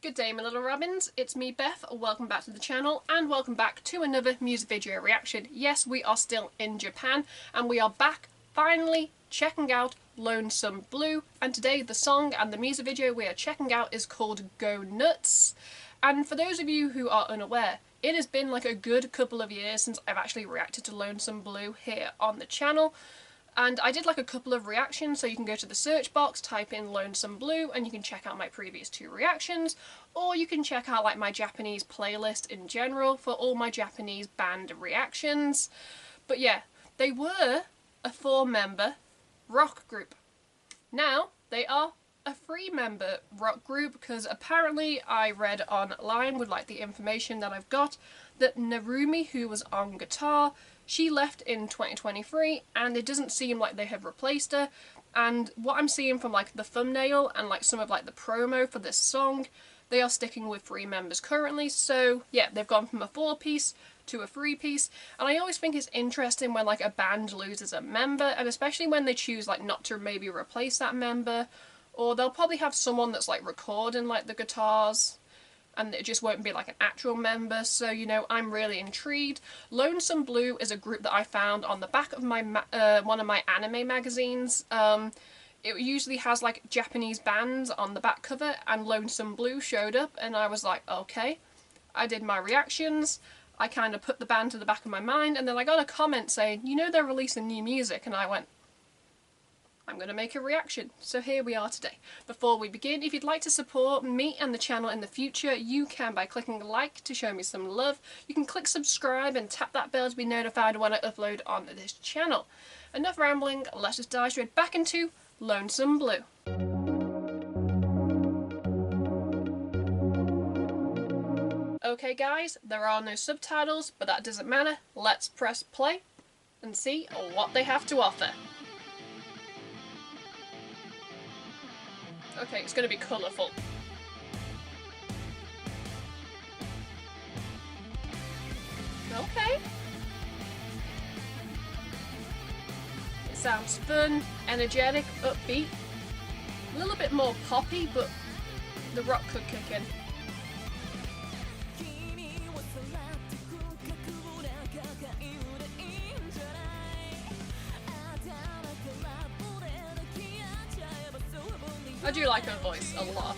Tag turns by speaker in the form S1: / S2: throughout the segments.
S1: Good day my little robins, it's me Beth, welcome back to the channel and welcome back to another music video reaction. Yes, we are still in Japan and we are back finally checking out Lonesome Blue, and today the song and the music video we are checking out is called Go Nuts. And for those of you who are unaware, it has been like a good couple of years since I've actually reacted to Lonesome Blue here on the channel. And I did like a couple of reactions, so you can go to the search box, type in Lonesome Blue, and you can check out my previous two reactions, or you can check out like my Japanese playlist in general for all my Japanese band reactions. But yeah, they were a 4-member rock group. Now they are a 3-member rock group because apparently I read online with like the information that I've got that Narumi, who was on guitar, she left in 2023 and it doesn't seem like they have replaced her, and what I'm seeing from like the thumbnail and like some of like the promo for this song, they are sticking with 3 members currently. So yeah, they've gone from a 4-piece to a 3-piece, and I always think it's interesting when like a band loses a member, and especially when they choose like not to maybe replace that member, or they'll probably have someone that's like recording like the guitars and it just won't be like an actual member. So, you know, I'm really intrigued. Lonesome Blue is a group that I found on the back of my one of my anime magazines. It usually has like Japanese bands on the back cover, and Lonesome Blue showed up and I was like, okay. I did my reactions, I kind of put the band to the back of my mind, and then I got a comment saying, you know, they're releasing new music, and I went, I'm going to make a reaction. So here we are today. Before we begin, if you'd like to support me and the channel in the future, you can by clicking like to show me some love. You can click subscribe and tap that bell to be notified when I upload on this channel. Enough rambling, let's just dive straight back into Lonesome Blue. Okay guys, there are no subtitles, but that doesn't matter. Let's press play and see what they have to offer. Okay, it's going to be colourful. Okay. It sounds fun, energetic, upbeat. A little bit more poppy, but the rock could kick in. I do like her voice a lot.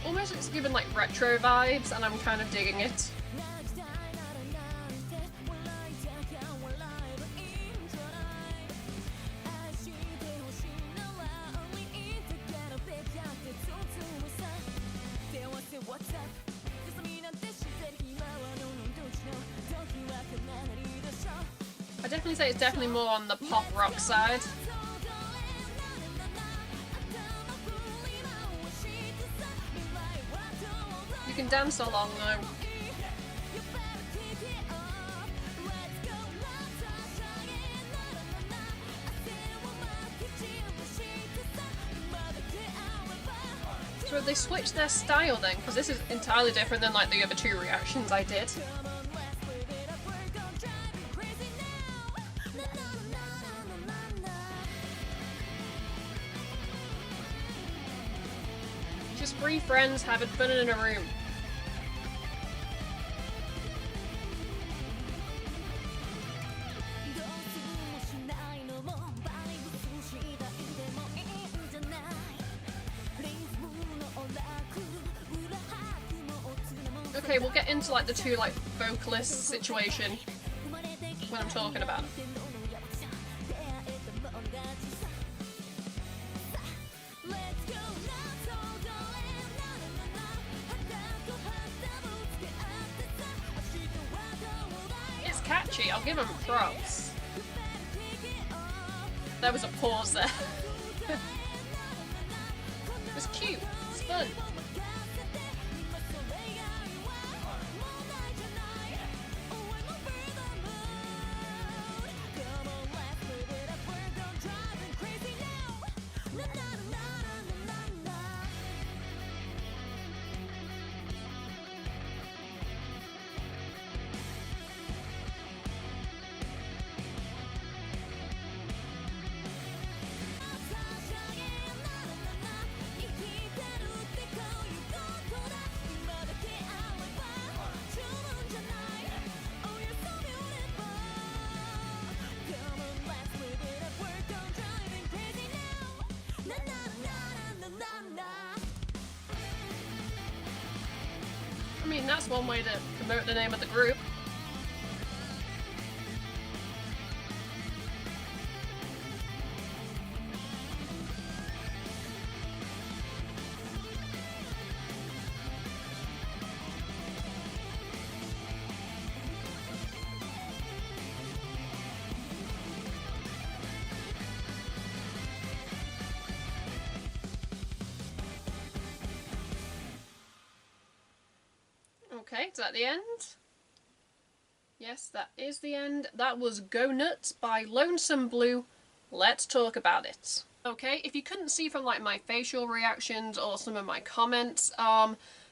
S1: Almost it's given like retro vibes, and I'm kind of digging it. I definitely say it's definitely more on the pop rock side. You can dance along though. So have they switched their style then? Because this is entirely different than like the other 2 reactions I did. Just 3 friends having fun in a room. Okay, we'll get into like the 2 like vocalist situation when I'm talking about it. It's catchy, I'll give them props. There was a pause there. It was cute, it's fun. that's one way to promote the name of the group. Okay, is that the end? Yes, that is the end. That was Go Nuts by Lonesome Blue. Let's talk about it. Okay, if you couldn't see from like my facial reactions or some of my comments,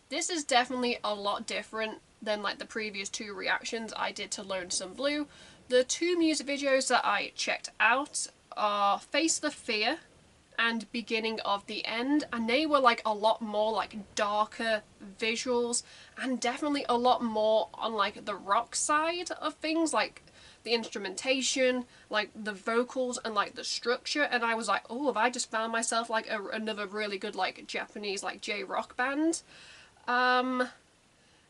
S1: this is definitely a lot different than like the previous two reactions I did to Lonesome Blue. The two music videos that I checked out are Face the Fear and Beginning of the End, and they were like a lot more like darker visuals and definitely a lot more on like the rock side of things, like the instrumentation, like the vocals and like the structure. And I was like, oh, have I just found myself like another really good like Japanese like J-rock band?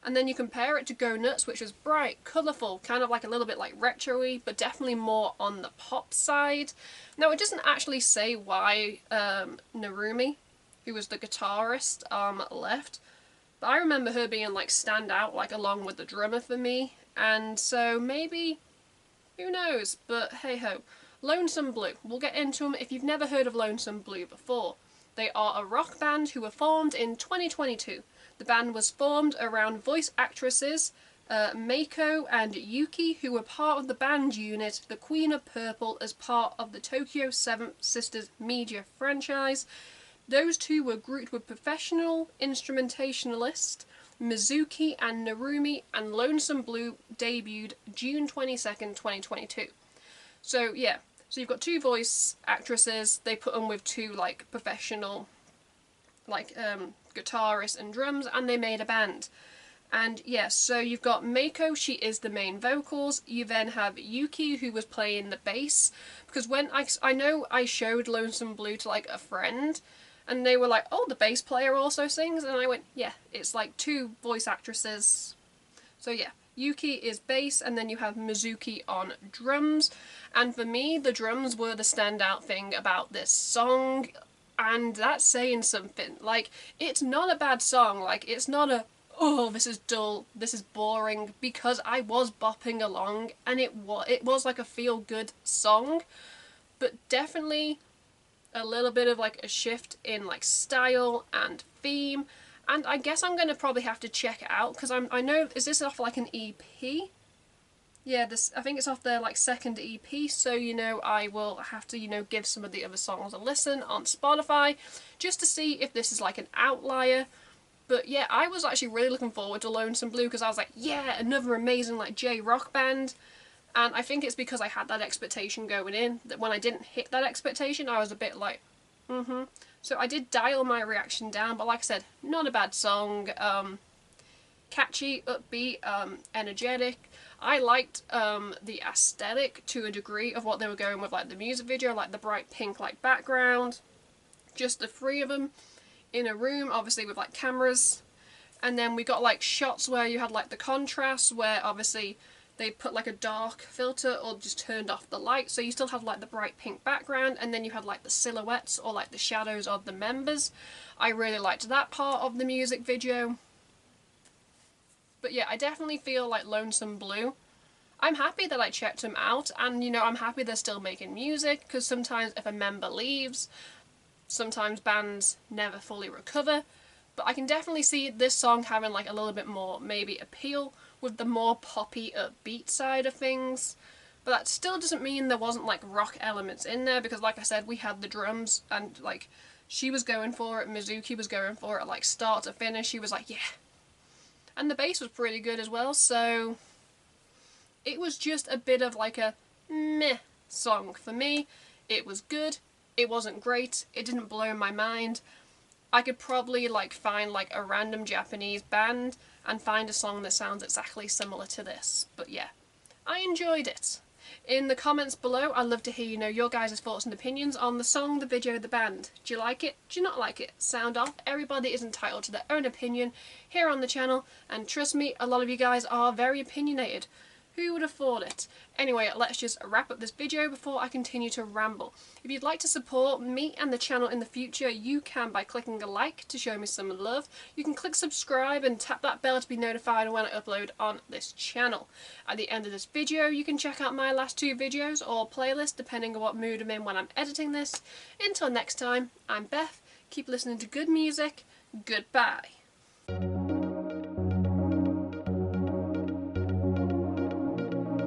S1: And then you compare it to Go Nuts, which was bright, colourful, kind of like a little bit like retro-y, but definitely more on the pop side. Now, it doesn't actually say why Narumi, who was the guitarist, left, but I remember her being like stand out like along with the drummer for me, and so maybe, who knows, but hey ho. Lonesome Blue, we'll get into them if you've never heard of Lonesome Blue before. They are a rock band who were formed in 2022. The band was formed around voice actresses Maiko and Yuki, who were part of the band unit The Queen of Purple as part of the Tokyo Seven Sisters media franchise. Those two were grouped with professional instrumentalist MIZUKI and Narumi, and Lonesome Blue debuted June 22nd, 2022. So yeah, so you've got two voice actresses, they put them with two like professional like guitarists and drums, and they made a band. And yes, so you've got Maiko, she is the main vocals. You then have Yuki, who was playing the bass, because when I know I showed Lonesome Blue to like a friend, and they were like, oh, the bass player also sings, and I went, yeah, it's like two voice actresses. So yeah, Yuki is bass, and then you have MIZUKI on drums. And for me, the drums were the standout thing about this song. And that's saying something. Like, it's not a bad song. Like, it's not a, oh, this is dull, this is boring, because I was bopping along, and it was like a feel-good song, but definitely a little bit of like a shift in like style and theme. And I guess I'm gonna probably have to check it out, because I know, is this off like an EP? Yeah, I think it's off their like second EP, so you know I will have to, you know, give some of the other songs a listen on Spotify just to see if this is like an outlier. But yeah, I was actually really looking forward to Lonesome Blue, because I was like, yeah, another amazing like J-rock band. And I think it's because I had that expectation going in, that when I didn't hit that expectation, I was a bit like, So I did dial my reaction down, but like I said, not a bad song. Catchy, upbeat, energetic. I liked the aesthetic to a degree of what they were going with, like the music video, like the bright pink like background. Just the three of them in a room, obviously with like cameras. And then we got like shots where you had like the contrast, where obviously they put like a dark filter or just turned off the light, so you still had like the bright pink background, and then you had like the silhouettes or like the shadows of the members. I really liked that part of the music video. But yeah, I definitely feel like Lonesome Blue, I'm happy that I checked them out, and you know, I'm happy they're still making music, because sometimes if a member leaves, sometimes bands never fully recover. But I can definitely see this song having like a little bit more maybe appeal with the more poppy upbeat side of things. But that still doesn't mean there wasn't like rock elements in there, because like I said, we had the drums, and like she was going for it, MIZUKI was going for it like start to finish. She was like, yeah. And the bass was pretty good as well, so it was just a bit of like a meh song for me. It was good, it wasn't great, it didn't blow my mind. I could probably like find like a random Japanese band and find a song that sounds exactly similar to this. But yeah, I enjoyed it. In the comments below, I'd love to hear your guys' thoughts and opinions on the song, the video, the band. Do you like it? Do you not like it? Sound off. Everybody is entitled to their own opinion here on the channel, and trust me, a lot of you guys are very opinionated. Who would have thought it? Anyway, let's just wrap up this video before I continue to ramble. If you'd like to support me and the channel in the future, you can by clicking a like to show me some love. You can click subscribe and tap that bell to be notified when I upload on this channel. At the end of this video, you can check out my last 2 videos or playlist depending on what mood I'm in when I'm editing this. Until next time, I'm Beth. Keep listening to good music. Goodbye.